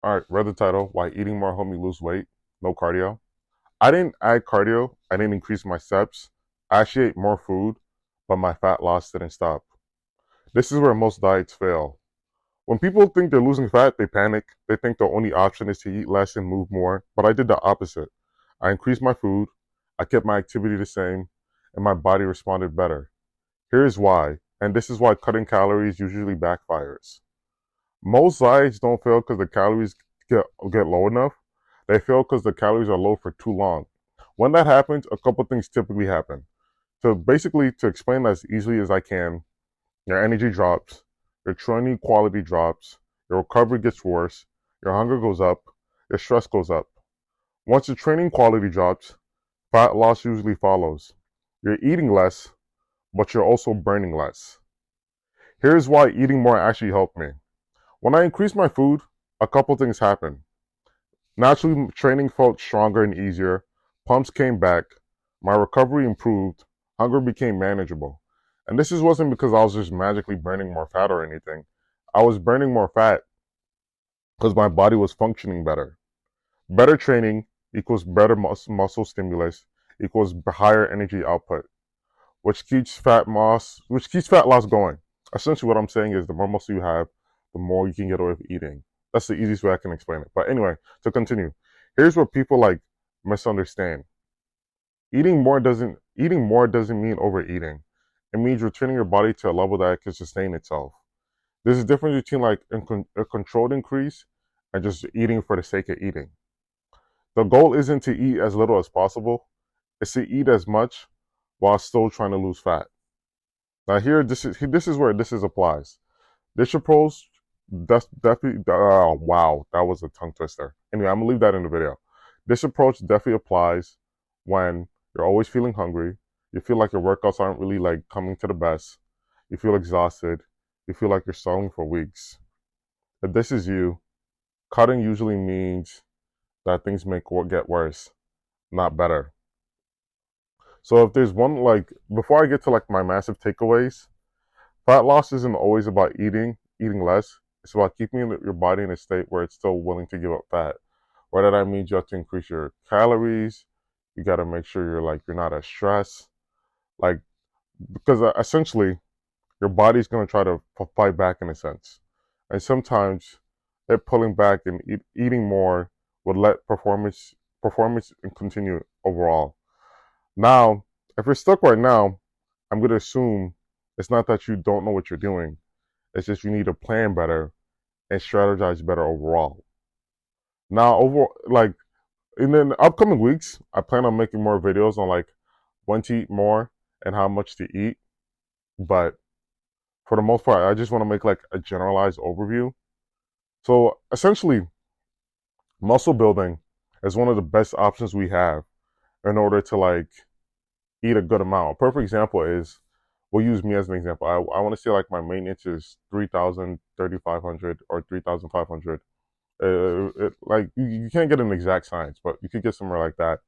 All right, read the title. Why eating more helped me lose weight? No cardio. I didn't add cardio. I didn't increase my steps. I actually ate more food, but my fat loss didn't stop. This is where most diets fail. When people think they're losing fat, they panic. They think the only option is to eat less and move more. But I did the opposite. I increased my food. I kept my activity the same, and my body responded better. Here's why, and this is why cutting calories usually backfires. Most diets don't fail because the calories get low enough. They fail because the calories are low for too long. When that happens, a couple things typically happen. So basically, to explain as easily as I can, your energy drops, your training quality drops, your recovery gets worse, your hunger goes up, your stress goes up. Once your training quality drops, fat loss usually follows. You're eating less, but you're also burning less. Here's why eating more actually helped me. When I increased my food, a couple things happened. Naturally, training felt stronger and easier. Pumps came back. My recovery improved. Hunger became manageable. And this just wasn't because I was just magically burning more fat or anything. I was burning more fat because my body was functioning better. Better training equals better muscle stimulus equals higher energy output, which keeps fat loss going. Essentially, what I'm saying is the more muscle you have, the more you can get away with eating. That's the easiest way I can explain it. But anyway, to continue, here's what people like misunderstand. Eating more doesn't mean overeating. It means returning your body to a level that can sustain itself. There's a difference between like a controlled increase and just eating for the sake of eating. The goal isn't to eat as little as possible, it's to eat as much while still trying to lose fat. Now here, this is where this is applies. This approach, that's definitely. Oh wow, that was a tongue twister. Anyway, I'm gonna leave that in the video. This approach definitely applies when you're always feeling hungry. You feel like your workouts aren't really like coming to the best. You feel exhausted. You feel like you're stalling for weeks. If this is you, cutting usually means that things may get worse, not better. So if there's one like before I get to like my massive takeaways, fat loss isn't always about eating less. It's about keeping your body in a state where it's still willing to give up fat. Whether that means you have to increase your calories, you got to make sure you're not as stressed, like because essentially your body's gonna try to fight back in a sense, and sometimes it pulling back and eating more would let performance continue overall. Now, if you're stuck right now, I'm gonna assume it's not that you don't know what you're doing. It's just you need to plan better and strategize better overall. Now, over like in the upcoming weeks, I plan on making more videos on like when to eat more and how much to eat. But for the most part, I just want to make like a generalized overview. So essentially, muscle building is one of the best options we have in order to like eat a good amount. A perfect example is we'll use me as an example. I want to say like my maintenance is 3,000, 3,500, or 3,500. Like you can't get an exact science, but you could get somewhere like that.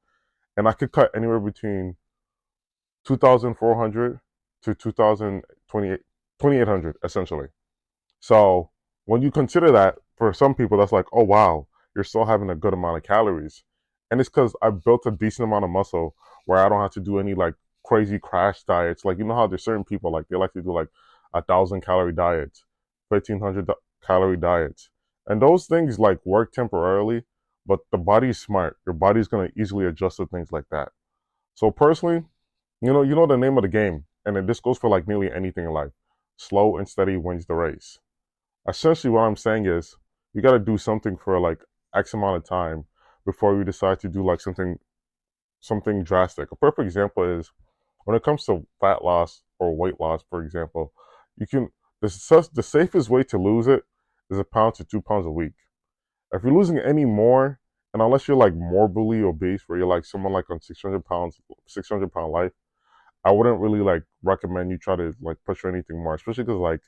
And I could cut anywhere between 2,400 to 2,800 essentially. So when you consider that, for some people, that's like, oh wow, you're still having a good amount of calories. And it's because I've built a decent amount of muscle where I don't have to do any like crazy crash diets. Like you know how there's certain people like they like to do like 1,000 calorie diets, 1,500 calorie diets. And those things like work temporarily, but the body's smart. Your body's gonna easily adjust to things like that. So personally, you know the name of the game, and then this goes for like nearly anything in life. Slow and steady wins the race. Essentially, what I'm saying is you got to do something for like X amount of time before you decide to do like something drastic. A perfect example is when it comes to fat loss or weight loss, for example, you can the safest way to lose it is 1 to 2 pounds a week. If you're losing any more, and unless you're like morbidly obese, where you're like someone like on 600 pounds, 600 pound life, I wouldn't really like recommend you try to like push for anything more, especially because like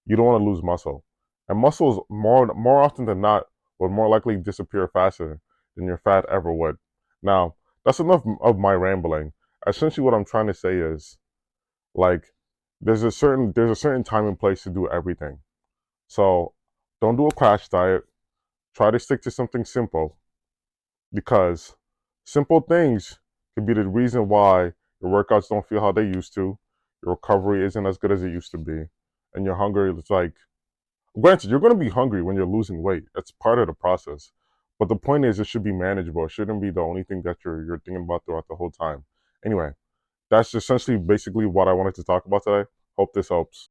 you don't want to lose muscle. And muscles more often than not would more likely disappear faster than your fat ever would. Now, that's enough of my rambling. Essentially what I'm trying to say is like there's a certain time and place to do everything. So don't do a crash diet. Try to stick to something simple, because simple things can be the reason why your workouts don't feel how they used to, your recovery isn't as good as it used to be, and your hunger is like, granted, you're going to be hungry when you're losing weight. That's part of the process. But the point is, it should be manageable. It shouldn't be the only thing that you're thinking about throughout the whole time. Anyway, that's essentially basically what I wanted to talk about today. Hope this helps.